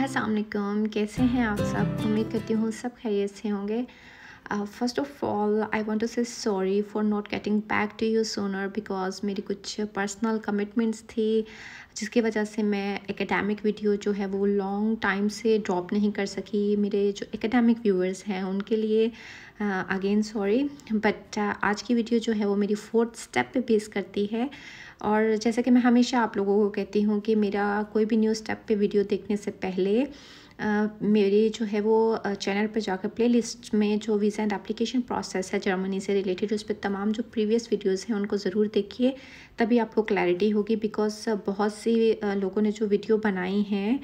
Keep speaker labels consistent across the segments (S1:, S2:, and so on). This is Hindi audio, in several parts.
S1: अस्सलाम वालेकुम, कैसे हैं आप सब। उम्मीद करती हूँ सब खैरियत से होंगे। First of all I want to say sorry for not getting back to you sooner because मेरी कुछ पर्सनल कमिटमेंट्स थी जिसकी वजह से मैं एकेडमिक वीडियो जो है वो लॉन्ग टाइम से ड्रॉप नहीं कर सकी। मेरे जो एकेडमिक व्यूअर्स हैं उनके लिए अगेन सॉरी, बट आज की वीडियो जो है वो मेरी 4th स्टेप पे बेस करती है। और जैसा कि मैं हमेशा आप लोगों को कहती हूँ कि मेरा कोई भी न्यू स्टेप पे वीडियो देखने से पहले मेरी जो है वो चैनल पर जाकर प्लेलिस्ट में जो वीज़ा एंड एप्लीकेशन प्रोसेस है जर्मनी से रिलेटेड उस पर तमाम जो प्रीवियस वीडियोस हैं उनको ज़रूर देखिए, तभी आपको क्लैरिटी होगी। बिकॉज बहुत सी लोगों ने जो वीडियो बनाई हैं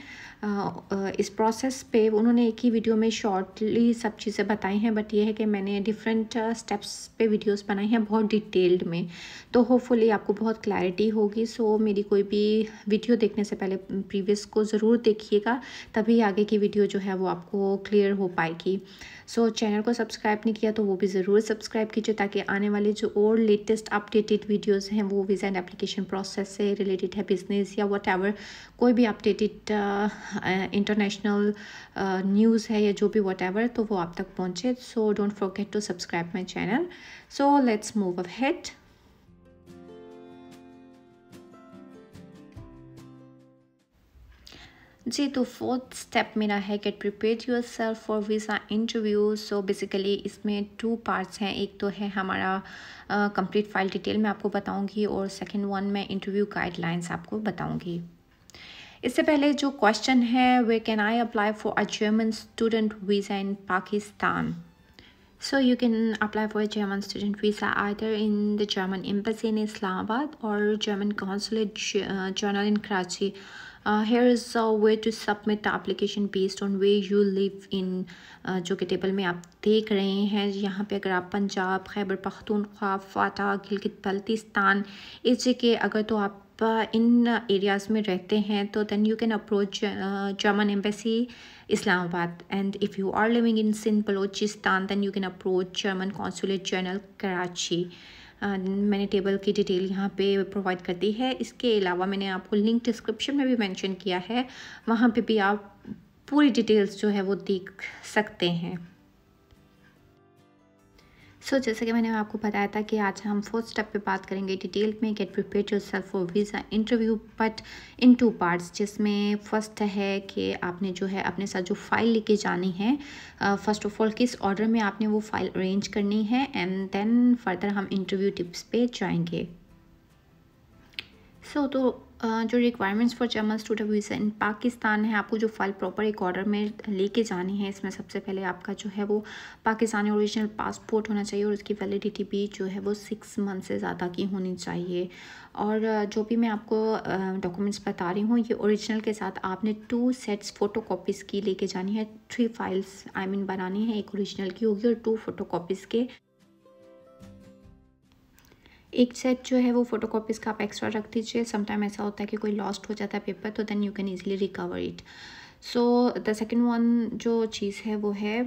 S1: इस प्रोसेस पे उन्होंने एक ही वीडियो में शॉर्टली सब चीज़ें बताई हैं, बट ये है कि मैंने डिफरेंट स्टेप्स पे वीडियोस बनाई हैं बहुत डिटेल्ड में, तो होपफुली आपको बहुत क्लैरिटी होगी। सो मेरी कोई भी वीडियो देखने से पहले प्रीवियस को ज़रूर देखिएगा, तभी आगे की वीडियो जो है वो आपको क्लियर हो पाएगी। सो चैनल को सब्सक्राइब नहीं किया तो वो भी ज़रूर सब्सक्राइब कीजिए ताकि आने वाले जो और लेटेस्ट अपडेटेड वीडियोस हैं वो वीज़ा एंड एप्लीकेशन प्रोसेस से रिलेटेड है, बिजनेस या व्हाटएवर कोई भी अपडेटेड इंटरनेशनल न्यूज़ है या जो भी व्हाटएवर, तो वो आप तक पहुँचे। So don't forget to subscribe my channel. So let's move ahead. जी, तो 4th स्टेप मेरा है get prepare yourself for visa interview. So basically इसमें 2 पार्ट्स हैं। एक तो है हमारा कंप्लीट फाइल डिटेल मैं आपको बताऊंगी और सेकंड वन मैं इंटरव्यू गाइडलाइंस आपको बताऊंगी। इससे पहले जो क्वेश्चन है we can I apply for a German student visa in Pakistan. So you can apply for a German student visa either in the German embassy in Islamabad or German consulate general in Karachi. Here is a way to submit the application based on where you live in, जो कि टेबल में आप देख रहे हैं। यहाँ पे अगर आप पंजाब, खैबर पख्तूनख्वा, फाटा, गिलगित बल्तिस्तान इस जगह अगर तो आप इन एरियाज़ में रहते हैं तो then you can approach German embassy Islamabad, and if you are living in Sindh Balochistan then you can approach German Consulate General Karachi. मैंने टेबल की डिटेल यहाँ पे प्रोवाइड कर दी है। इसके अलावा मैंने आपको लिंक डिस्क्रिप्शन में भी मेंशन किया है, वहाँ पे भी आप पूरी डिटेल्स जो है वो देख सकते हैं। सो जैसे कि मैंने आपको बताया था कि आज हम 4th स्टेप पे बात करेंगे डिटेल में get prepare yourself for visa interview, but in 2 parts, जिसमें फर्स्ट है कि आपने जो है अपने साथ जो फ़ाइल लेके जानी है, फ़र्स्ट ऑफ ऑल किस ऑर्डर में आपने वो फ़ाइल अरेंज करनी है, एंड देन फर्दर हम इंटरव्यू टिप्स पे जाएंगे। तो जो requirements for German student visa in Pakistan है, आपको जो फ़ाइल प्रॉपर एक ऑर्डर में लेके जानी है, इसमें सबसे पहले आपका जो है वो पाकिस्तानी ओरिजिनल पासपोर्ट होना चाहिए और उसकी वैलिडिटी भी जो है वो 6 मंथ से ज़्यादा की होनी चाहिए। और जो भी मैं आपको डॉक्यूमेंट्स बता रही हूँ ये ओरिजिनल के साथ आपने 2 सेट्स फ़ोटो कॉपीज़ की लेके जानी है। 3 फाइल्स बनानी है, एक ओरिजिनल की होगी और 2 फ़ोटो कॉपीज़ के। एक सेट जो है वो फ़ोटो कॉपीज़ का आप एक्स्ट्रा रख दीजिए। समटाइम ऐसा होता है कि कोई लॉस्ट हो जाता है पेपर, तो then you can easily recover it. So the second one जो चीज़ है वो है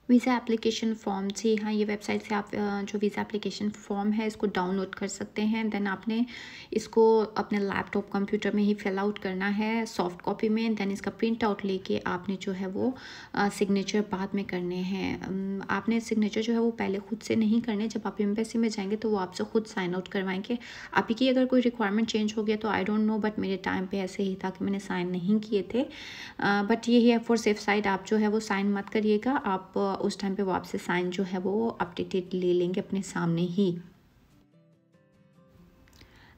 S1: वीज़ा एप्लीकेशन फॉर्म। जी हाँ, ये वेबसाइट से आप जो वीज़ा एप्लीकेशन फॉर्म है इसको डाउनलोड कर सकते हैं। देन आपने इसको अपने लैपटॉप कंप्यूटर में ही फिल आउट करना है सॉफ्ट कॉपी में। देन इसका प्रिंट आउट लेके आपने जो है वो सिग्नेचर बाद में करने हैं। आपने सिग्नेचर जो है वो पहले खुद से नहीं करने, जब आप एम्बेसी में जाएंगे तो वो आपसे खुद साइन आउट करवाएंगे। आपकी की अगर कोई रिक्वायरमेंट चेंज हो गया तो आई डोंट नो, बट मेरे टाइम पे ऐसे ही था कि मैंने साइन नहीं किए थे। बट यही है फॉर सेफ साइड, आप जो है वो साइन मत करिएगा। आप उस टाइम पे वो आपसे साइन जो है वो अपडेटेड ले लेंगे अपने सामने ही।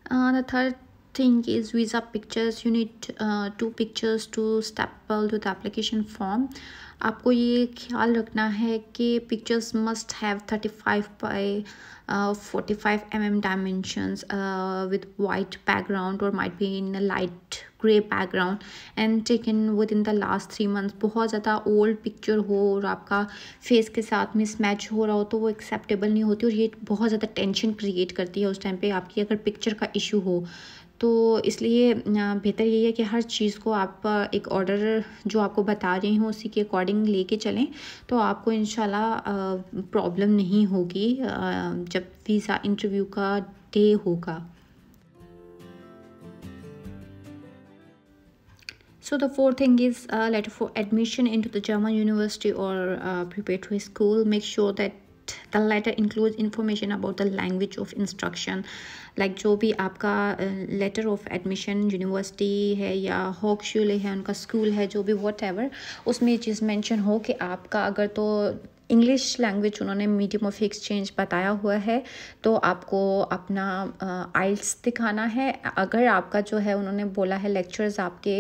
S1: The third thing is visa pictures. You need 2 pictures to staple to the application form. आपको ये ख्याल रखना है कि pictures must have 35 by 45 mm dimensions with white background और might be in light grey background and taken within the last 3 months। बहुत ज़्यादा ओल्ड पिक्चर हो और आपका फेस के साथ मिसमैच हो रहा हो तो वो एक्सेप्टेबल नहीं होती, और ये बहुत ज़्यादा टेंशन क्रिएट करती है उस टाइम पे आपकी अगर पिक्चर का इशू हो। तो इसलिए बेहतर यही है कि हर चीज़ को आप एक ऑर्डर जो आपको बता रही हूँ उसी के अकॉर्डिंग लेके चलें, तो आपको इंशाल्लाह प्रॉब्लम नहीं होगी जब वीज़ा इंटरव्यू का डे होगा। So the fourth thing is letter for admission into the German university or preparatory school. Make sure that the letter includes information about the language of instruction. Like जो भी आपका लेटर ऑफ एडमिशन यूनिवर्सिटी है या होक्सचुले है, उनका स्कूल है, जो भी वट एवर, उसमें ये चीज़ मेंशन हो कि आपका अगर तो इंग्लिश लैंग्वेज उन्होंने मीडियम ऑफ एक्सचेंज बताया हुआ है तो आपको अपना आइल्स दिखाना है। अगर आपका जो है उन्होंने बोला है लेक्चर्स आपके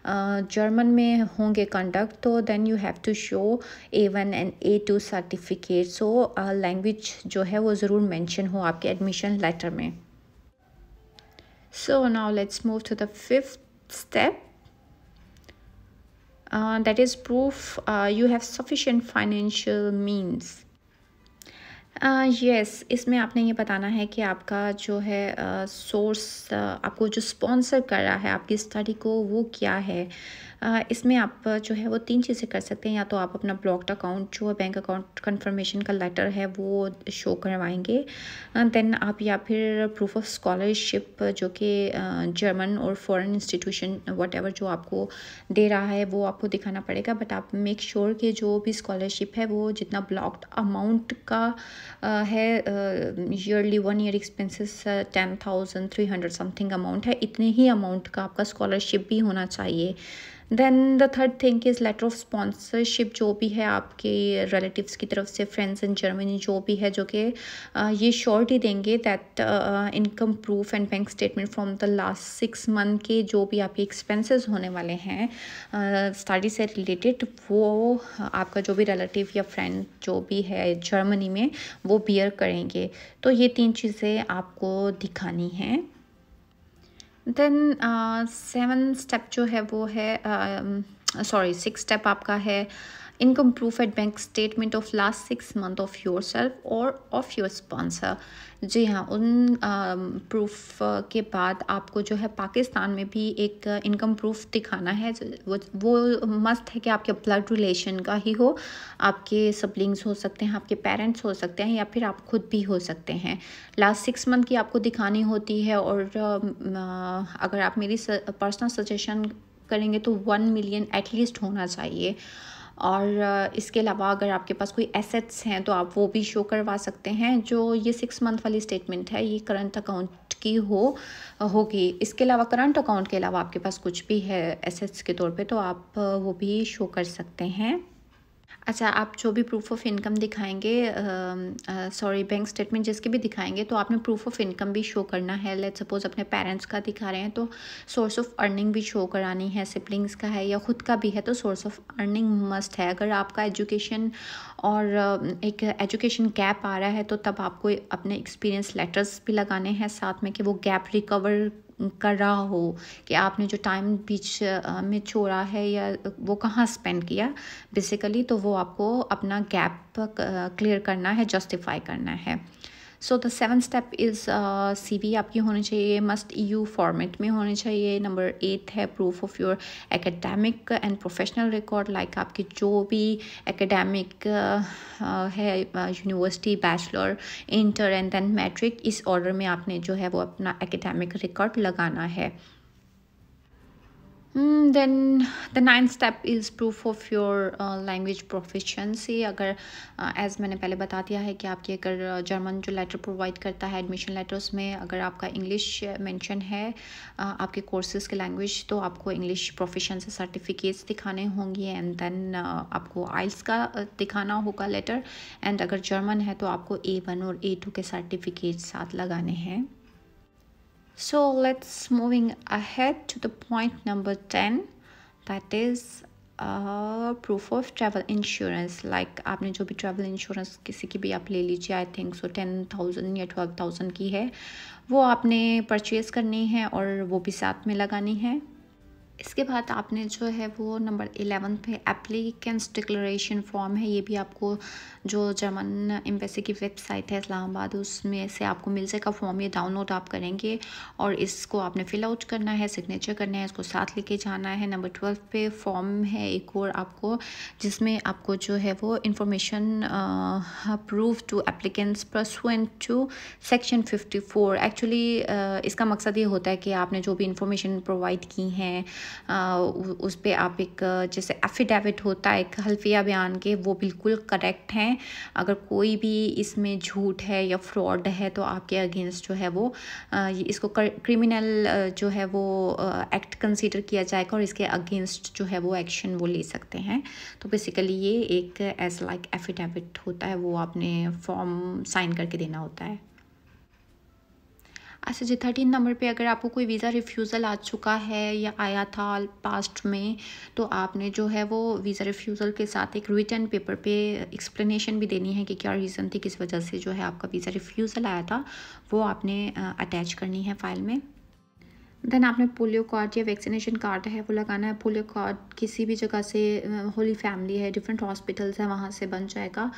S1: जर्मन में होंगे कंडक्ट, तो then you have to show A1 and A2 certificate. So language जो है वो ज़रूर मेंशन हो आपके एडमिशन लेटर में। So now let's move to the fifth step, that is proof you have sufficient financial means. Yes, इसमें आपने ये बताना है कि आपका जो है सोर्स, आपको जो स्पॉन्सर कर रहा है आपकी स्टडी को, वो क्या है। इसमें आप जो है वो 3 चीज़ें कर सकते हैं। या तो आप अपना ब्लॉक्ड अकाउंट जो है, बैंक अकाउंट कन्फर्मेशन का लेटर है, वो शो करवाएंगे। देन आप या फिर प्रूफ ऑफ स्कॉलरशिप जो कि जर्मन और फॉरेन इंस्टीट्यूशन वट एवर जो आपको दे रहा है वो आपको दिखाना पड़ेगा। बट आप मेक श्योर कि जो भी स्कॉलरशिप है वो जितना ब्लॉक्ड अमाउंट का है, yearly 1 year expenses 10,300 something amount है, इतने ही अमाउंट का आपका स्कॉलरशिप भी होना चाहिए। Then the third thing is letter of sponsorship, जो भी है आपके रिलेटिव्स की तरफ से, फ्रेंड्स इन जर्मनी जो भी है, जो कि ये श्योरिटी देंगे that income proof and bank statement from the last 6 month के जो भी आपके एक्सपेंसेस होने वाले हैं स्टडी से रिलेटेड, वो आपका जो भी रिलेटिव या फ्रेंड जो भी है जर्मनी में वो बियर करेंगे। तो ये 3 चीज़ें आपको दिखानी हैं। देन 7 स्टेप जो है वो है, 6 स्टेप आपका है income proof at bank statement of last 6 month of your self और ऑफ योर स्पॉन्सर। जी हाँ, उन प्रूफ के बाद आपको जो है पाकिस्तान में भी एक इनकम प्रूफ दिखाना है। वो मस्ट है कि आपके ब्लड रिलेशन का ही हो, आपके सिबलिंग्स हो सकते हैं, आपके पेरेंट्स हो सकते हैं, या फिर आप खुद भी हो सकते हैं। लास्ट 6 मंथ की आपको दिखानी होती है। और अगर आप मेरी पर्सनल सजेशन करेंगे तो 1 मिलियन एटलीस्ट होना चाहिए। और इसके अलावा अगर आपके पास कोई एसेट्स हैं तो आप वो भी शो करवा सकते हैं। जो ये 6 मंथ वाली स्टेटमेंट है ये करंट अकाउंट की होगी। इसके अलावा करंट अकाउंट के अलावा आपके पास कुछ भी है एसेट्स के तौर पे तो आप वो भी शो कर सकते हैं। अच्छा, आप जो भी प्रूफ ऑफ इनकम दिखाएंगे, बैंक स्टेटमेंट जिसके भी दिखाएंगे, तो आपने प्रूफ ऑफ इनकम भी शो करना है। लेट्स सपोज अपने पेरेंट्स का दिखा रहे हैं तो सोर्स ऑफ अर्निंग भी शो करानी है। सिबलिंग्स का है या ख़ुद का भी है तो सोर्स ऑफ अर्निंग मस्ट है। अगर आपका एजुकेशन और एक एजुकेशन गैप आ रहा है तो तब आपको अपने एक्सपीरियंस लेटर्स भी लगाने हैं साथ में कि वो गैप रिकवर कर रहा हो, कि आपने जो टाइम बीच में छोड़ा है या वो कहाँ स्पेंड किया बेसिकली, तो वो आपको अपना गैप क्लियर करना है, जस्टिफाई करना है। So the 7th step is CV आपकी होनी चाहिए, मस्ट EU फॉर्मेट में होनी चाहिए। नंबर 8 है proof of your academic and professional record, like आपकी जो भी एकेडमिक है, university, bachelor, inter and then matric, इस ऑर्डर में आपने जो है वो अपना एकेडमिक रिकॉर्ड लगाना है। Then the 9th step is proof of your language proficiency. अगर एज़ मैंने पहले बता दिया है कि आपके अगर जर्मन जो लेटर प्रोवाइड करता है एडमिशन लेटर्स में, अगर आपका इंग्लिश मेंशन है आपके कोर्सेज़ के लैंग्वेज, तो आपको इंग्लिश प्रोफिशिएंसी सर्टिफिकेट्स दिखाने होंगे। एंड देन आपको आइल्स का दिखाना होगा लेटर। एंड अगर जर्मन है तो आपको A1 और A2 के सर्टिफिकेट साथ लगाने हैं। So let's moving ahead to the point number 10, that is proof of travel insurance. Like आपने जो भी travel insurance किसी की भी आप ले लीजिए, I think so 10,000 या 12,000 की है, वो आपने परचेज़ करनी है और वो भी साथ में लगानी है। इसके बाद आपने जो है वो नंबर 11 पे एप्लीकेंट्स डिक्लेरेशन फॉर्म है, ये भी आपको जो जर्मन एम्बेसी की वेबसाइट है इस्लामाबाद, उसमें से आपको मिल जाएगा फॉर्म। ये डाउनलोड आप करेंगे और इसको आपने फिल आउट करना है, सिग्नेचर करना है, इसको साथ लेके जाना है। नंबर 12 पे फॉर्म है एक और आपको, जिसमें आपको जो है वो information prove to applicants pursuant to section 54। Actually इसका मकसद ये होता है कि आपने जो भी इंफॉर्मेशन प्रोवाइड की हैं उस पर आप एक जैसे एफिडेविट होता है एक हल्फिया बयान के, वो बिल्कुल करेक्ट हैं। अगर कोई भी इसमें झूठ है या फ्रॉड है तो आपके अगेंस्ट जो है वो इसको क्रिमिनल जो है वो एक्ट कंसीडर किया जाएगा और इसके अगेंस्ट जो है वो एक्शन वो ले सकते हैं। तो बेसिकली ये एक एज लाइक एफिडेविट होता है, वो आपने फॉर्म साइन करके देना होता है। अच्छा जी, 13 नंबर पे अगर आपको कोई वीज़ा रिफ्यूज़ल आ चुका है या आया था पास्ट में, तो आपने जो है वो वीज़ा रिफ्यूज़ल के साथ एक रिटन पेपर पे एक्सप्लेनेशन भी देनी है कि क्या रीज़न थी, किस वजह से जो है आपका वीज़ा रिफ्यूज़ल आया था, वो आपने अटैच करनी है फ़ाइल में। देन आपने पोलियो कार्ड या वैक्सीनेशन कार्ड है वो लगाना है। पोलियो कार्ड किसी भी जगह से, होली फैमिली है, डिफरेंट हॉस्पिटल्स हैं, वहाँ से बन जाएगा।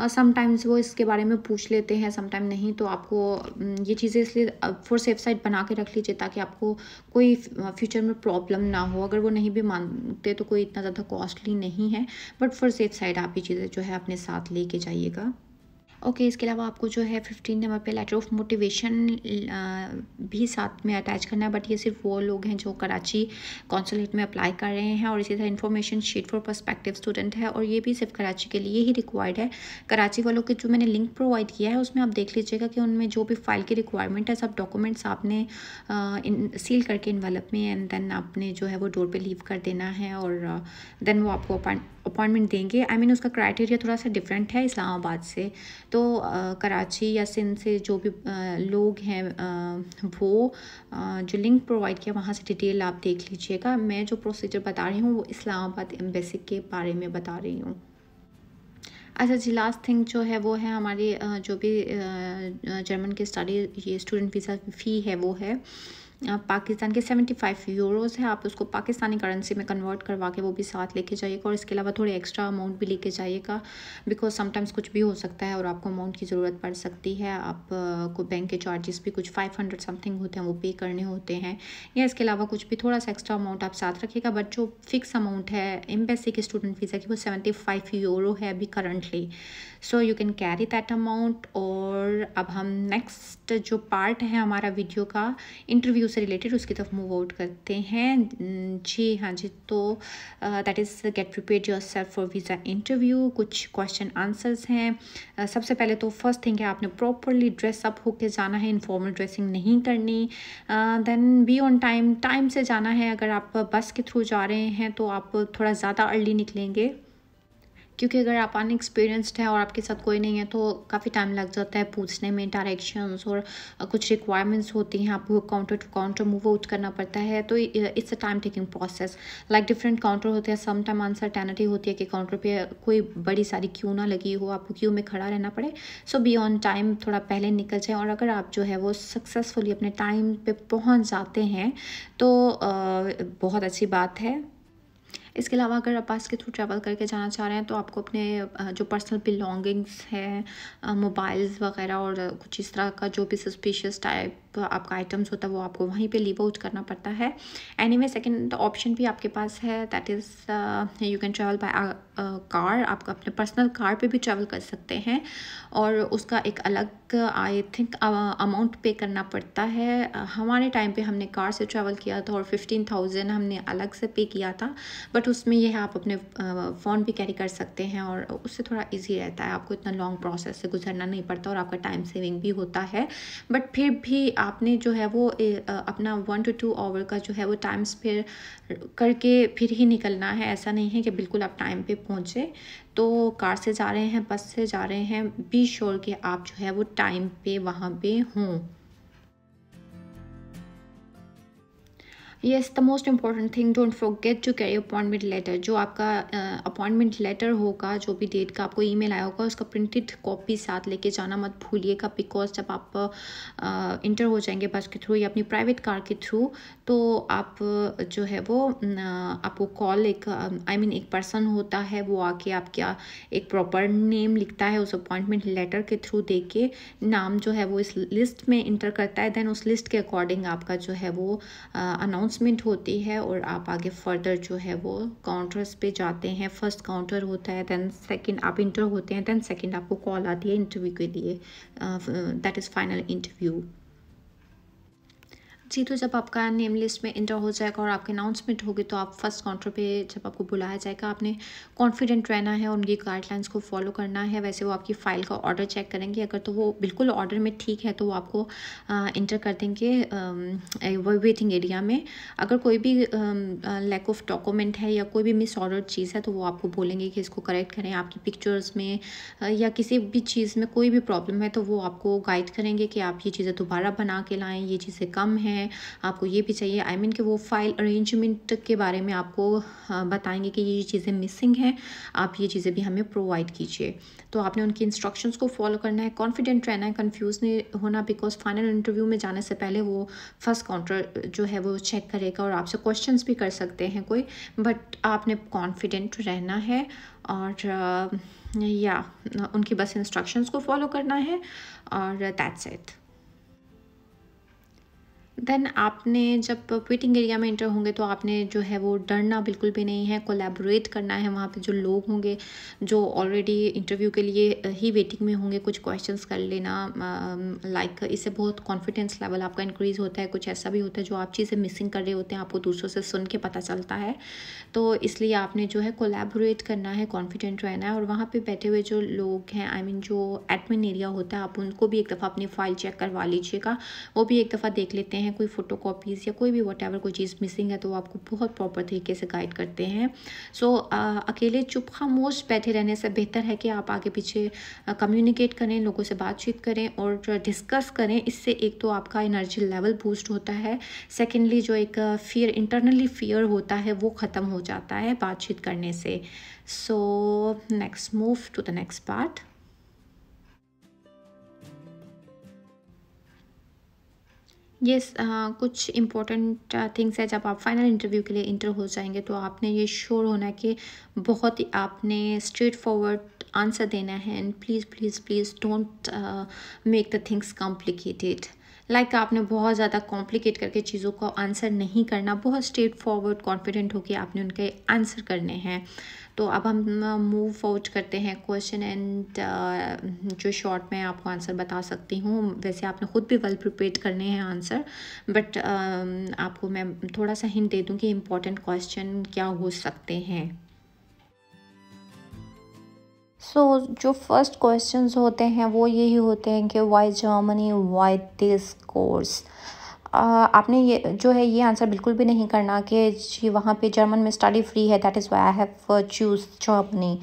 S1: समटाइम्स वो इसके बारे में पूछ लेते हैं, समटाइम नहीं, तो आपको ये चीज़ें इसलिए फॉर सेफ साइड बना के रख लीजिए ताकि आपको कोई फ्यूचर में प्रॉब्लम ना हो। अगर वो नहीं भी मानते तो कोई इतना ज़्यादा कॉस्टली नहीं है, बट फॉर सेफ साइड आप ये चीज़ें जो है अपने साथ लेके जाइएगा। ओके, इसके अलावा आपको जो है 15 नंबर पे लेटर ऑफ मोटिवेशन भी साथ में अटैच करना है, बट ये सिर्फ वो लोग हैं जो कराची कॉन्सुलेट में अप्लाई कर रहे हैं। और इसी तरह information sheet for perspective student है, और ये भी सिर्फ कराची के लिए ही रिक्वायर्ड है। कराची वालों के जो मैंने लिंक प्रोवाइड किया है उसमें आप देख लीजिएगा कि उनमें जो भी फाइल की रिक्वायरमेंट है, सब डॉक्यूमेंट्स आपने सील करके इन्वेलप में एंड देन आपने जो है वो डोर पे लीव कर देना है, और देन वो आपको अपॉइंटमेंट देंगे। आई मीन उसका क्राइटेरिया थोड़ा सा डिफरेंट है इस्लामाबाद से। तो कराची या सिंध से जो भी लोग हैं वो जो लिंक प्रोवाइड किया वहाँ से डिटेल आप देख लीजिएगा। मैं जो प्रोसीजर बता रही हूँ वो इस्लामाबाद एम्बेसी के बारे में बता रही हूँ। अच्छा जी, लास्ट थिंग जो है वो है हमारी जो भी जर्मन की स्टडी ये स्टूडेंट वीज़ा फ़ी है वो है पाकिस्तान के 75 यूरोज़ है। आप उसको पाकिस्तानी करेंसी में कन्वर्ट करवा के वो भी साथ लेके जाइएगा, और इसके अलावा थोड़े एक्स्ट्रा अमाउंट भी लेके जाइएगा, बिकॉज समटाइम्स कुछ भी हो सकता है और आपको अमाउंट की ज़रूरत पड़ सकती है। आप को बैंक के चार्जेस भी कुछ 500 समथिंग होते हैं वो पे करने होते हैं, या इसके अलावा कुछ भी थोड़ा सा एक्स्ट्रा अमाउंट आप साथ रखिएगा। बट जो फिक्स अमाउंट है एम्बेसी के स्टूडेंट वीज़ा की वो 75 यूरो है अभी currently, so you can carry that amount. और अब हम नेक्स्ट जो पार्ट है हमारा वीडियो का इंटरव्यू से रिलेटेड उसकी तरफ मूव आउट करते हैं। जी हाँ जी, तो that is gate prepared yourself for visa interview. कुछ क्वेश्चन आंसर्स हैं। सबसे पहले तो फर्स्ट थिंग है आपने प्रॉपरली ड्रेस अप होके जाना है, इनफॉर्मल ड्रेसिंग नहीं करनी। Then be on time, time से जाना है। अगर आप बस के थ्रू जा रहे हैं तो आप थोड़ा ज़्यादा अर्ली निकलेंगे, क्योंकि अगर आप अनएक्सपीरियंस्ड हैं और आपके साथ कोई नहीं है तो काफ़ी टाइम लग जाता है पूछने में, डायरेक्शंस और कुछ रिक्वायरमेंट्स होती हैं, आपको counter to counter move out करना पड़ता है। तो it's a time taking process. Like different counter होते हैं, सम टाइम अनसर्टेनिटी होती है कि काउंटर पे कोई बड़ी सारी क्यू ना लगी हो, आपको क्यू में खड़ा रहना पड़े। सो बी ऑन टाइम, थोड़ा पहले निकल जाए। और अगर आप जो है वो सक्सेसफुली अपने टाइम पे पहुँच जाते हैं तो बहुत अच्छी बात है। इसके अलावा अगर आप बस के थ्रू ट्रैवल करके जाना चाह रहे हैं तो आपको अपने जो पर्सनल बिलोंगिंग्स हैं, मोबाइल्स वगैरह और कुछ इस तरह का जो भी सस्पिशियस टाइप आपका आइटम्स होता है वो आपको वहीं पे लीव आउट करना पड़ता है। एनीवे सेकंड ऑप्शन भी आपके पास है, that is you can travel by car. आप अपने पर्सनल कार पे भी ट्रैवल कर सकते हैं, और उसका एक अलग आई थिंक अमाउंट पे करना पड़ता है। हमारे टाइम पे हमने कार से ट्रैवल किया था और 15,000 हमने अलग से पे किया था, बट उसमें यह है आप अपने फ़ोन भी कैरी कर सकते हैं और उससे थोड़ा इजी रहता है, आपको इतना लॉन्ग प्रोसेस से गुजरना नहीं पड़ता और आपका टाइम सेविंग भी होता है। बट फिर भी आपने जो है वो अपना 1 to 2 आवर का जो है वो टाइम स्पेयर करके फिर ही निकलना है। ऐसा नहीं है कि बिल्कुल आप टाइम पे पहुँचे। तो कार से जा रहे हैं, बस से जा रहे हैं, बी श्योर कि आप जो है वो टाइम पे वहाँ पे हों। Yes, the most important thing, don't forget to carry appointment letter. जो आपका अपॉइंटमेंट लेटर होगा, जो भी डेट का आपको ईमेल आया होगा, उसका प्रिंटेड कॉपी साथ लेके जाना मत भूलिएगा, बिकॉज जब आप इंटर हो जाएंगे बस के थ्रू या अपनी प्राइवेट कार के थ्रू, तो आप जो है वो आपको कॉल एक एक पर्सन होता है, वो आके आपका एक प्रॉपर नेम लिखता है उस अपॉइंटमेंट लेटर के थ्रू, दे के नाम जो है वो इस लिस्ट में इंटर करता है। देन उस लिस्ट के अकॉर्डिंग आपका जो है वो अनाउंसमेंट होती है और आप आगे फर्दर जो है वो काउंटर्स पे जाते हैं। फर्स्ट काउंटर होता है, देन सेकंड आप इंटर होते हैं, देन सेकंड आपको कॉल आती है इंटरव्यू के लिए, दैट इज़ फाइनल इंटरव्यू। जी, तो जब आपका नेम लिस्ट में एंटर हो जाएगा और आपकी अनाउंसमेंट होगी तो आप फर्स्ट काउंटर पे जब आपको बुलाया जाएगा आपने कॉन्फिडेंट रहना है, उनकी गाइडलाइंस को फॉलो करना है। वैसे वो आपकी फ़ाइल का ऑर्डर चेक करेंगे, अगर तो वो बिल्कुल ऑर्डर में ठीक है तो वो आपको एंटर कर देंगे वो वेटिंग एरिया में। अगर कोई भी लैक ऑफ डॉक्यूमेंट है या कोई भी मिस ऑर्डर चीज़ है तो वो आपको बोलेंगे कि इसको करेक्ट करें। आपकी पिक्चर्स में या किसी भी चीज़ में कोई भी प्रॉब्लम है तो वो आपको गाइड करेंगे कि आप ये चीज़ें दोबारा बना के लाएँ, ये चीज़ें कम हैं, आपको ये भी चाहिए। आई मीन कि वो फाइल अरेंजमेंट के बारे में आपको बताएंगे कि ये चीज़ें मिसिंग हैं, आप ये चीज़ें भी हमें प्रोवाइड कीजिए। तो आपने उनकी इंस्ट्रक्शंस को फॉलो करना है, कॉन्फिडेंट रहना है, कंफ्यूज नहीं होना, बिकॉज फाइनल इंटरव्यू में जाने से पहले वो फर्स्ट काउंटर जो है वो चेक करेगा और आपसे क्वेश्चंस भी कर सकते हैं कोई, बट आपने कॉन्फिडेंट रहना है और या उनकी बस इंस्ट्रक्शंस को फॉलो करना है और दैट्स इट। देन आपने जब वेटिंग एरिया में एंटर होंगे तो आपने जो है वो डरना बिल्कुल भी नहीं है, कोलैबोरेट करना है। वहाँ पे जो लोग होंगे जो ऑलरेडी इंटरव्यू के लिए ही वेटिंग में होंगे, कुछ क्वेश्चंस कर लेना। लाइक इससे बहुत कॉन्फिडेंस लेवल आपका इंक्रीज़ होता है। कुछ ऐसा भी होता है जो आप चीज़ें मिसिंग कर रहे होते हैं, आपको दूसरों से सुन के पता चलता है, तो इसलिए आपने जो है कोलैबोरेट करना है, कॉन्फिडेंट रहना है। और वहाँ पर बैठे हुए जो लोग हैं, आई मीन जो एडमिन एरिया होता है, आप उनको भी एक दफ़ा अपनी फ़ाइल चेक करवा लीजिएगा, वो भी एक दफ़ा देख लेते हैं। कोई फ़ोटोकॉपीज़ या कोई भी व्हाटएवर कोई चीज़ मिसिंग है तो आपको बहुत प्रॉपर तरीके से गाइड करते हैं। सो अकेले चुप खामोश बैठे रहने से बेहतर है कि आप आगे पीछे कम्युनिकेट करें, लोगों से बातचीत करें और डिस्कस करें। इससे एक तो आपका एनर्जी लेवल बूस्ट होता है, सेकेंडली जो एक फियर, इंटरनली फियर होता है वो ख़त्म हो जाता है बातचीत करने से। So next move to the next part. Yes, कुछ इम्पोर्टेंट थिंग्स है। जब आप फाइनल इंटरव्यू के लिए इंटर हो जाएंगे तो आपने ये श्योर होना है कि बहुत ही आपने स्ट्रेट फॉरवर्ड आंसर देना है, and please please please don't make the things complicated. Like आपने बहुत ज़्यादा कॉम्प्लिकेट करके चीज़ों को आंसर नहीं करना, बहुत स्ट्रेट फॉरवर्ड कॉन्फिडेंट होकर आपने उनके आंसर करने हैं। तो अब हम मूव फॉरवर्ड करते हैं क्वेश्चन एंड जो शॉर्ट में आपको आंसर बता सकती हूँ। वैसे आपने खुद भी वेल प्रिपेयर्ड करने हैं आंसर, बट आपको मैं थोड़ा सा हिंट दे दूँ कि इम्पोर्टेंट क्वेश्चन क्या हो सकते हैं। जो फर्स्ट क्वेश्चंस होते हैं वो यही होते हैं कि why Germany, why this course. आपने ये जो है ये आंसर बिल्कुल भी नहीं करना कि जी वहाँ पे जर्मन में स्टडी फ्री है, that is why I have choose Germany.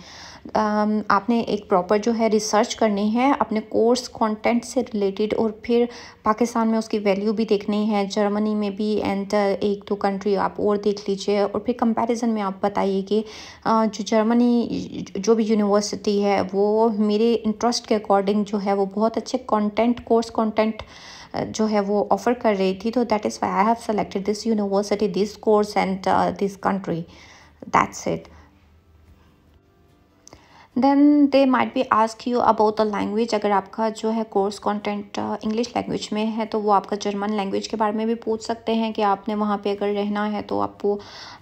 S1: आपने एक प्रॉपर जो है रिसर्च करनी है अपने कोर्स कंटेंट से रिलेटेड, और फिर पाकिस्तान में उसकी वैल्यू भी देखनी है, जर्मनी में भी, एंड एक दो कंट्री आप और देख लीजिए, और फिर कंपैरिजन में आप बताइए कि जो जर्मनी जो भी यूनिवर्सिटी है वो मेरे इंटरेस्ट के अकॉर्डिंग जो है वो बहुत अच्छे कंटेंट, कोर्स कंटेंट जो है वो ऑफ़र कर रही थी। तो that is why I have selected this university, this course and this country, that's it. Then they might be ask you about the language. अगर आपका जो है कोर्स कंटेंट इंग्लिश लैंग्वेज में है तो वो आपका जर्मन लैंग्वेज के बारे में भी पूछ सकते हैं कि आपने वहाँ पे अगर रहना है तो आपको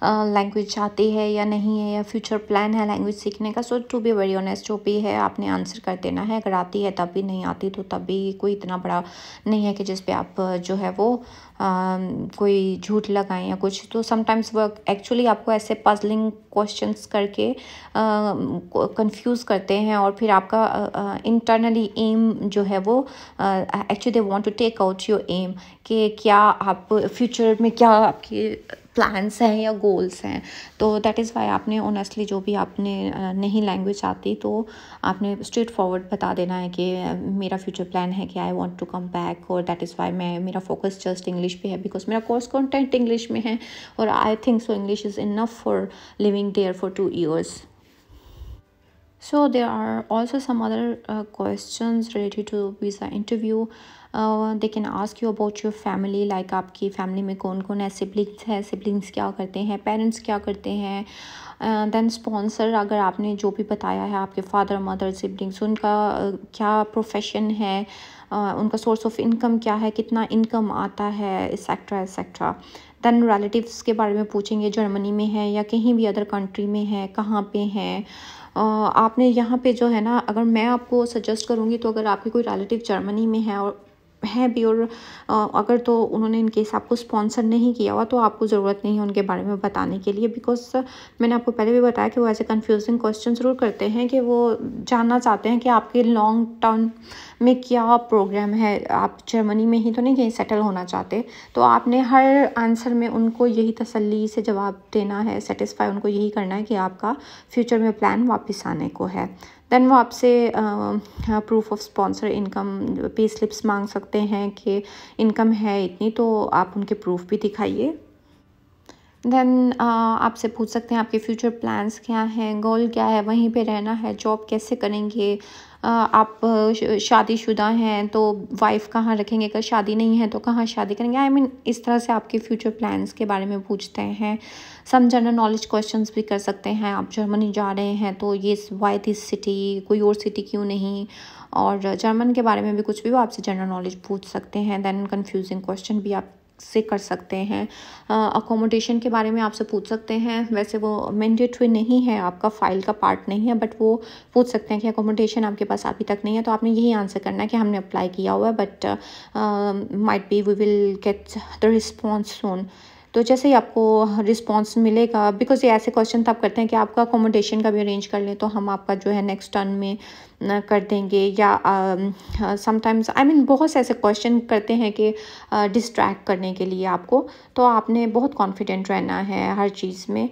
S1: लैंग्वेज आती है या नहीं है, या फ्यूचर प्लान है लैंग्वेज सीखने का। सो टू बी वेरी ऑनेस्ट जो भी है आपने आंसर कर देना है, अगर आती है तब भी, नहीं आती तो तब भी, कोई इतना बड़ा नहीं है कि जिस पे आप जो है वो कोई झूठ लगाएं या कुछ। तो समटाइम्स वो एक्चुअली आपको ऐसे पजलिंग क्वेश्चंस करके कंफ्यूज करते हैं, और फिर आपका इंटरनली एम जो है वो actually they want to take out your aim कि क्या आप फ्यूचर में क्या आपके प्लान्स हैं या गोल्स हैं। तो दैट इज़ वाई आपने ऑनेस्टली जो भी आपने नहीं लैंग्वेज आती तो आपने स्ट्रेट फॉरवर्ड बता देना है कि मेरा फ्यूचर प्लान है कि I want to come back, और दैट इज़ वाई मेरा फोकस जस्ट इंग्लिश पे है, बिकॉज मेरा कोर्स कंटेंट इंग्लिश में है, और I think so English is enough for living there for 2 years. So there are also some other questions related to visa interview. They can ask you about your family, like आपकी फैमिली में कौन कौन है, सिबलिंग्स है, सिबलिंग्स क्या करते हैं, पेरेंट्स क्या करते हैं। देन स्पॉन्सर, अगर आपने जो भी बताया है आपके फादर मदर सिबलिंग्स, उनका क्या प्रोफेशन है, उनका सोर्स ऑफ इनकम क्या है, कितना इनकम आता है, एक्सेट्रा एक्सेट्रा। देन रिलेटिव्स के बारे में पूछेंगे, जर्मनी में है या कहीं भी अदर कंट्री में है, कहाँ पे हैं। आपने यहाँ पे जो है ना, अगर मैं आपको सजेस्ट करूँगी तो अगर आपके कोई रिलेटिव जर्मनी में है और हैं भी और अगर तो उन्होंने इन केस आपको स्पॉन्सर नहीं किया हुआ तो आपको ज़रूरत नहीं है उनके बारे में बताने के लिए, बिकॉज मैंने आपको पहले भी बताया कि वो ऐसे कंफ्यूजिंग क्वेश्चन ज़रूर करते हैं कि वो जानना चाहते हैं कि आपके लॉन्ग टर्म में क्या प्रोग्राम है, आप जर्मनी में ही तो नहीं कहीं सेटल होना चाहते। तो आपने हर आंसर में उनको यही तसल्ली से जवाब देना है, सेटिस्फाई उनको यही करना है कि आपका फ्यूचर में प्लान वापस आने को है। देन वो आपसे proof of sponsor income pay slips मांग सकते हैं कि इनकम है इतनी, तो आप उनके प्रूफ भी दिखाइए। देन आपसे पूछ सकते हैं आपके फ्यूचर प्लान्स क्या हैं, गोल क्या है, वहीं पे रहना है, जॉब कैसे करेंगे, आप शादीशुदा हैं तो वाइफ कहाँ रखेंगे, अगर शादी नहीं है तो कहाँ शादी करेंगे। आई मीन इस तरह से आपके फ्यूचर प्लान्स के बारे में पूछते हैं। सम जनरल नॉलेज क्वेश्चंस भी कर सकते हैं, आप जर्मनी जा रहे हैं तो ये वाई दिस सिटी, कोई और सिटी क्यों नहीं, और जर्मन के बारे में भी कुछ भी वो आपसे जनरल नॉलेज पूछ सकते हैं। देन कंफ्यूजिंग क्वेश्चन भी आप से कर सकते हैं। अकोमोडेशन के बारे में आपसे पूछ सकते हैं, वैसे वो मैंडेटरी नहीं है, आपका फ़ाइल का पार्ट नहीं है, बट वो पूछ सकते हैं कि अकोमोडेशन आपके पास अभी तक नहीं है, तो आपने यही आंसर करना है कि हमने अप्लाई किया हुआ है but might be we will get the response soon. तो जैसे ही आपको रिस्पॉन्स मिलेगा, बिकॉज ये ऐसे क्वेश्चन तब करते हैं कि आपका अकोमोडेशन का भी अरेंज कर लें तो हम आपका जो है नेक्स्ट टर्न में कर देंगे, या समटाइम्स आई मीन बहुत से ऐसे क्वेश्चन करते हैं कि डिस्ट्रैक्ट करने के लिए आपको, तो आपने बहुत कॉन्फिडेंट रहना है हर चीज़ में।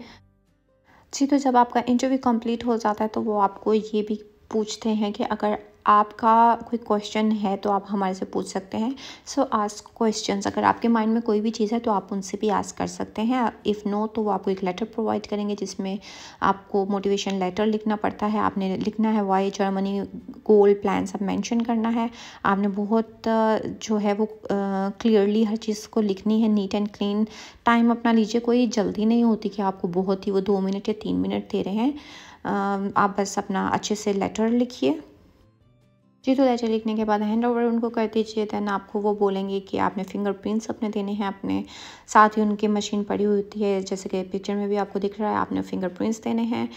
S1: जी, तो जब आपका इंटरव्यू कंप्लीट हो जाता है तो वो आपको ये भी पूछते हैं कि अगर आपका कोई क्वेश्चन है तो आप हमारे से पूछ सकते हैं। सो आस्क क्वेश्चंस, अगर आपके माइंड में कोई भी चीज़ है तो आप उनसे भी आस्क कर सकते हैं। इफ़ नो तो वो आपको एक लेटर प्रोवाइड करेंगे जिसमें आपको मोटिवेशन लेटर लिखना पड़ता है। आपने लिखना है वाई जर्मनी, गोल, प्लान सब मेंशन करना है। आपने बहुत जो है वो क्लियरली हर चीज़ को लिखनी है, नीट एंड क्लीन। टाइम अपना लीजिए, कोई जल्दी नहीं होती कि आपको बहुत ही वो 2 मिनट या 3 मिनट दे रहे हैं। आप बस अपना अच्छे से लेटर लिखिए। जी, तो लेटर लिखने के बाद हैंड ओवर उनको कर दीजिए। देन आपको वो बोलेंगे कि आपने फिंगरप्रिंट्स अपने देने हैं, अपने साथ ही उनकी मशीन पड़ी हुई होती है, जैसे कि पिक्चर में भी आपको दिख रहा है, आपने फिंगरप्रिंट्स देने हैं।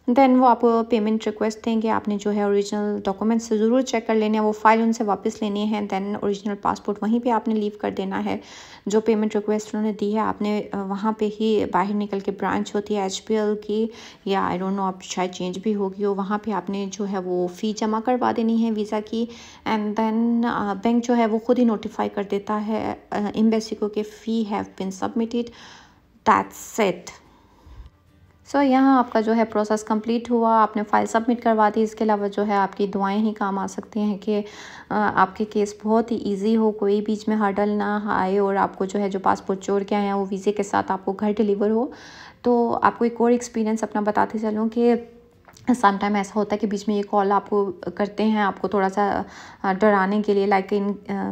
S1: देन वो आपको पेमेंट रिक्वेस्ट देंगे, आपने जो है ओरिजिनल डॉक्यूमेंट्स ज़रूर चेक कर लेने हैं, वो फाइल उनसे वापस लेनी है। देन ओरिजिनल पासपोर्ट वहीं पे आपने लीव कर देना है। जो पेमेंट रिक्वेस्ट उन्होंने दी है आपने वहाँ पे ही बाहर निकल के, ब्रांच होती है HPL की या आई डोंट नो आप शायद चेंज भी होगी हो, वहाँ पे आपने जो है वो फ़ी जमा करवा देनी है वीज़ा की। एंड देन बैंक जो है वो खुद ही नोटिफाई कर देता है एम्बेसी को कि fee have been submitted, that's it. So यहाँ आपका जो है प्रोसेस कंप्लीट हुआ, आपने फ़ाइल सबमिट करवा दी। इसके अलावा जो है आपकी दुआएं ही काम आ सकती हैं कि आपके केस बहुत ही इजी हो, कोई बीच में हर्डल ना आए और आपको जो है जो पासपोर्ट चोर के आए हैं वो वीज़े के साथ आपको घर डिलीवर हो। तो आपको एक और एक्सपीरियंस अपना बताते चलूँ कि सम टाइम ऐसा होता है कि बीच में ये कॉल आपको करते हैं, आपको थोड़ा सा डराने के लिए। लाइक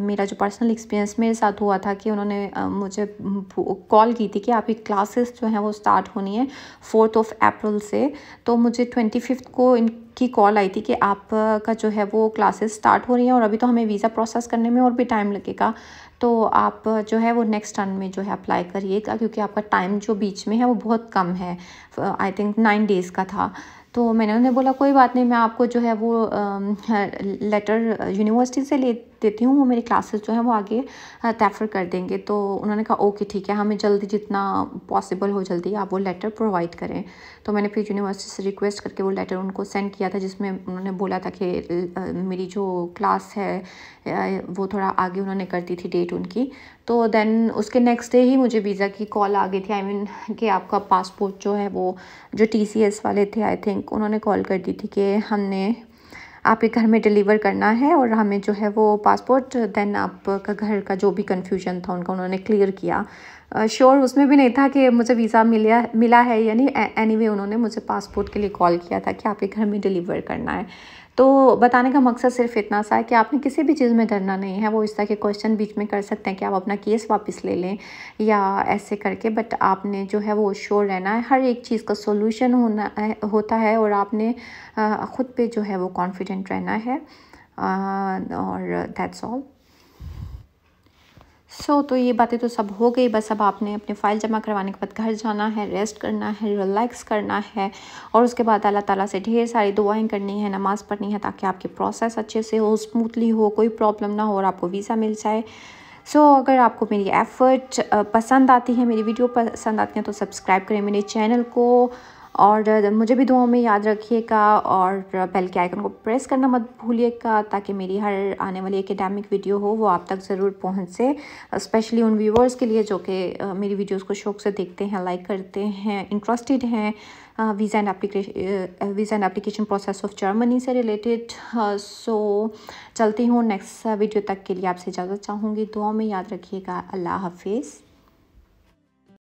S1: मेरा जो पर्सनल एक्सपीरियंस मेरे साथ हुआ था कि उन्होंने मुझे कॉल की थी कि आपकी क्लासेस जो हैं वो स्टार्ट होनी है 4 अप्रैल से। तो मुझे 25 को इनकी कॉल आई थी कि आपका जो है वो क्लासेस स्टार्ट हो रही हैं और अभी तो हमें वीज़ा प्रोसेस करने में और भी टाइम लगेगा, तो आप जो है वो नेक्स्ट टर्न में जो है अप्लाई करिएगा, क्योंकि आपका टाइम जो बीच में है वो बहुत कम है। आई थिंक 9 डेज़ का था। तो मैंने उन्हें बोला कोई बात नहीं, मैं आपको जो है वो लेटर यूनिवर्सिटी से ले देती हूँ, वो मेरी क्लासेस जो हैं वो आगे रेफ़र कर देंगे। तो उन्होंने कहा ओके ठीक है, हमें जल्दी जितना पॉसिबल हो जल्दी आप वो लेटर प्रोवाइड करें। तो मैंने फिर यूनिवर्सिटी से रिक्वेस्ट करके वो लेटर उनको सेंड किया था, जिसमें उन्होंने बोला था कि मेरी जो क्लास है वो थोड़ा आगे उन्होंने कर दी थी डेट उनकी। तो देन उसके नेक्स्ट डे ही मुझे वीज़ा की कॉल आ गई थी। आई मीन कि आपका पासपोर्ट जो है वो जो TCS वाले थे आई थिंक उन्होंने कॉल कर दी थी कि हमने आपके घर में डिलीवर करना है और हमें जो है वो पासपोर्ट। देन आपका घर का जो भी कन्फ्यूजन था उनका उन्होंने क्लियर किया। श्योर उसमें भी नहीं था कि मुझे वीज़ा मिला है या नहीं। एनीवे उन्होंने मुझे पासपोर्ट के लिए कॉल किया था कि आपके घर में डिलीवर करना है। तो बताने का मकसद सिर्फ इतना सा है कि आपने किसी भी चीज़ में डरना नहीं है। वो इस तरह के क्वेश्चन बीच में कर सकते हैं कि आप अपना केस वापस ले लें या ऐसे करके, बट आपने जो है वो श्योर रहना है। हर एक चीज़ का सोल्यूशन होता है और आपने ख़ुद पे जो है वो कॉन्फिडेंट रहना है, और दैट्स ऑल। तो ये बातें तो सब हो गई, बस अब आपने अपनी फ़ाइल जमा करवाने के बाद घर जाना है, रेस्ट करना है, रिलैक्स करना है और उसके बाद अल्लाह ताला से ढेर सारी दुआएं करनी है, नमाज़ पढ़नी है ताकि आपकी प्रोसेस अच्छे से हो, स्मूथली हो, कोई प्रॉब्लम ना हो और आपको वीज़ा मिल जाए। अगर आपको मेरी एफ़र्ट पसंद आती है, मेरी वीडियो पसंद आती हैं तो सब्सक्राइब करें मेरे चैनल को और मुझे भी दुआओं में याद रखिएगा और बेल के आइकन को प्रेस करना मत भूलिएगा ताकि मेरी हर आने वाली एकेडमिक वीडियो हो वो आप तक ज़रूर पहुंचे, स्पेशली उन व्यूवर्स के लिए जो कि मेरी वीडियोस को शौक़ से देखते हैं, लाइक करते हैं, इंटरेस्टेड हैं visa and application process of Germany से रिलेटेड। चलती हूँ नेक्स्ट वीडियो तक के लिए आपसे इजाज़त चाहूँगी। दुआओं में याद रखिएगा। अल्लाह हाफिज़।